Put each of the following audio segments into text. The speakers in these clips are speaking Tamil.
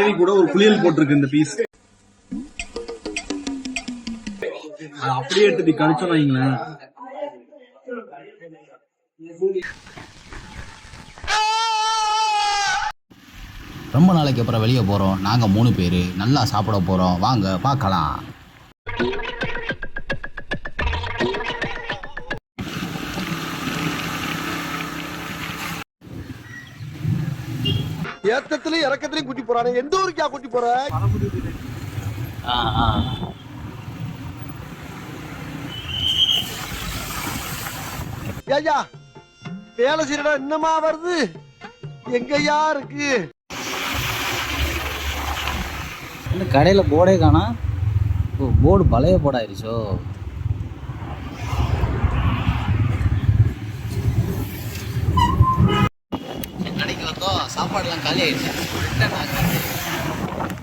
கிரேவி கூட ஒரு புளியல் போட்டிருக்கு இந்த பீஸ். அப்படியே எடுத்து கடிச்சோம் வைங்களேன். ரொம்ப நாளைக்கு அப்புறம் வெளியே போகிறோம். நாங்கள் 3 பேர் நல்லா சாப்பிட போகிறோம். வாங்க பார்க்கலாம். ஏத்தத்திலயும் இறக்கத்திலயும் கூட்டி போறானே. எந்த ஊருக்கா கூட்டி போற? ஏய்யா வேலை செய்யறடா இன்னமா வருது? எங்கயா இருக்கு? இந்த கடையில் போர்டே காணா. ஓ, போர்டு பழைய போர்டாயிருச்சோ. கடைக்கு வந்தோம், சாப்பாடுலாம் காலி ஆயிடுச்சு.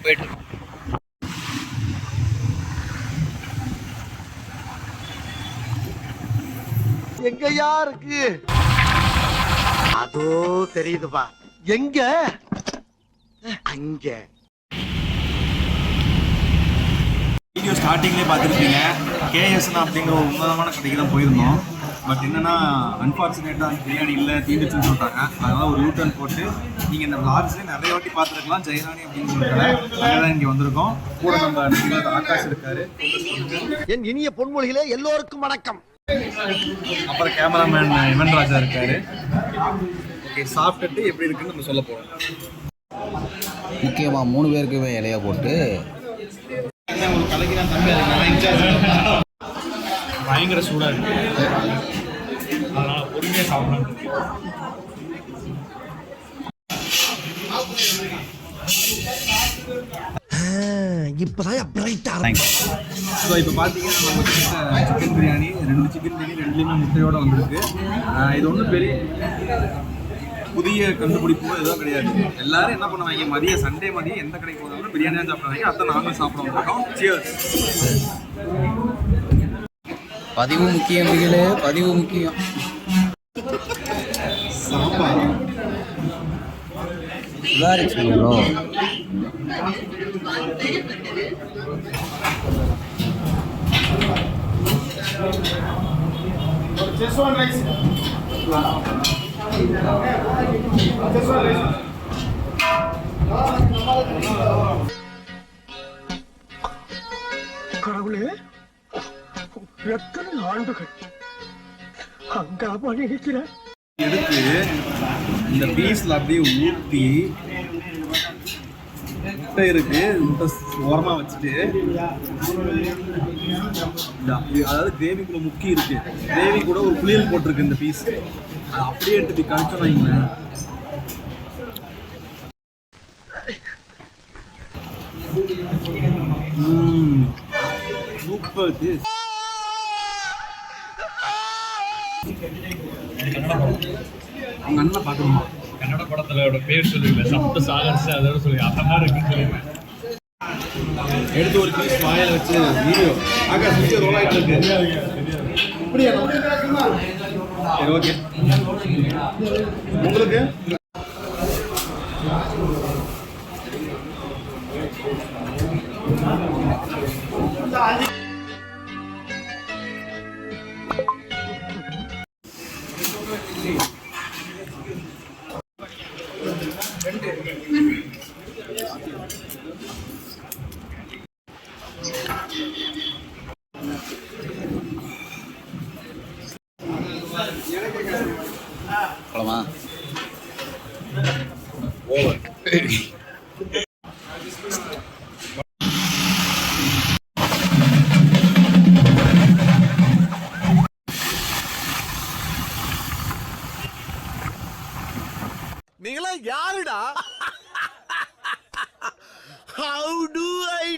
போயிட்டு எங்கயா இருக்கு? அதோ தெரியுதுப்பா. எங்க? அங்க. வீடியோ ஸ்டார்டிங்லேயே பார்த்துருப்பீங்க. கேஎஸ்னா அப்படிங்கிற ஒரு உன்னதமான கடைக்கு தான் போயிருந்தோம். பட் என்னன்னா அன்ஃபார்ச்சுனேட்டாக அந்த பிரியாணி இல்லை, தீந்துச்சுன்னு சொல்லிட்டாங்க. அதனால் ஒரு யூட்டர்ன் போட்டு நீங்கள் இந்த விளாக்ஸ்லேயே நிறைய வாட்டி பார்த்துருக்கலாம். ஜெயராணி அப்படின்னு சொல்லிட்டு நாங்கள் தான் இங்கே வந்திருக்கோம். கூட நம்ம ஆகாஷ் இருக்காரு. என் இனிய பொன்மொழிகளே எல்லோருக்கும் வணக்கம். அப்புறம் கேமராமேன் இவன் ராஜா இருக்காரு. ஓகே, சாப்பிட்டுட்டு எப்படி இருக்குன்னு நம்ம சொல்ல போகிறோம். முக்கியமாக 3 பேருக்குமே இலையை போட்டு ஒரு கலைக்கிறான் தம்பி. அதுக்கு பயங்கர சூடாக இருக்கு. அதனால் பொறுமையாக சாப்பிடலாம். இப்பதான் பிரைட்டா. ஸோ இப்போ பார்த்தீங்கன்னா நம்ம சிக்கன் பிரியாணி 2 சிக்கன் பிரியாணி 2லேயுமே முட்டையோடு வந்திருக்கு. இது ஒன்றும் பெரிய புதிய கண்டுபிடிப்பு எதுவும் கிடையாது. எல்லாரும் என்ன பண்ணுவாங்க, மதியம் சண்டே மதியம் எந்த கடைக்கு போனாலும் பிரியாணி தான் சாப்பிடுவாங்க. அதான் நாங்களும் சாப்பிட வந்துருக்கோம். சியர்ஸ். பதிவு முக்கியம், பிகிலே பதிவு முக்கியம். சாப்பாடு சுதாரிச்சு ப்ரோ. கடவுளே, எத்தனை ஆண்டுகள் அங்காமா நினைக்கிற. எடுத்து இந்த பீஸ்ல அப்படியே ஊற்றி முட்டை இருக்கு, முட்டை ஓரமா வச்சுட்டு, அதாவது கிரேவிக்குள்ள முக்கி இருக்கு, கிரேவி கூட ஒரு புளியல் போட்டிருக்கு இந்த பீஸ். அது அப்படியே எடுத்து கழிச்சோம் வைங்களேன். சூப்பர். அவங்க அண்ணன் பார்க்கணுமா? கன்னட படத்தோட பேர் சொல்லுவேன், சப்த சாகர்ஸ் அதோட சொல்லி அந்த மாதிரி இருக்குன்னு சொல்லுவேன். எடுத்து ஒரு பீஸ் வாயில வச்சு வீடியோ ஆகாஷ் வீடியோ ரோல் ஆகிட்டு இருக்கு. இப்படியா? சரி, ஓகே. உங்களுக்கு போலாமா? ஓவர். நீங்களா யாருடா? How do I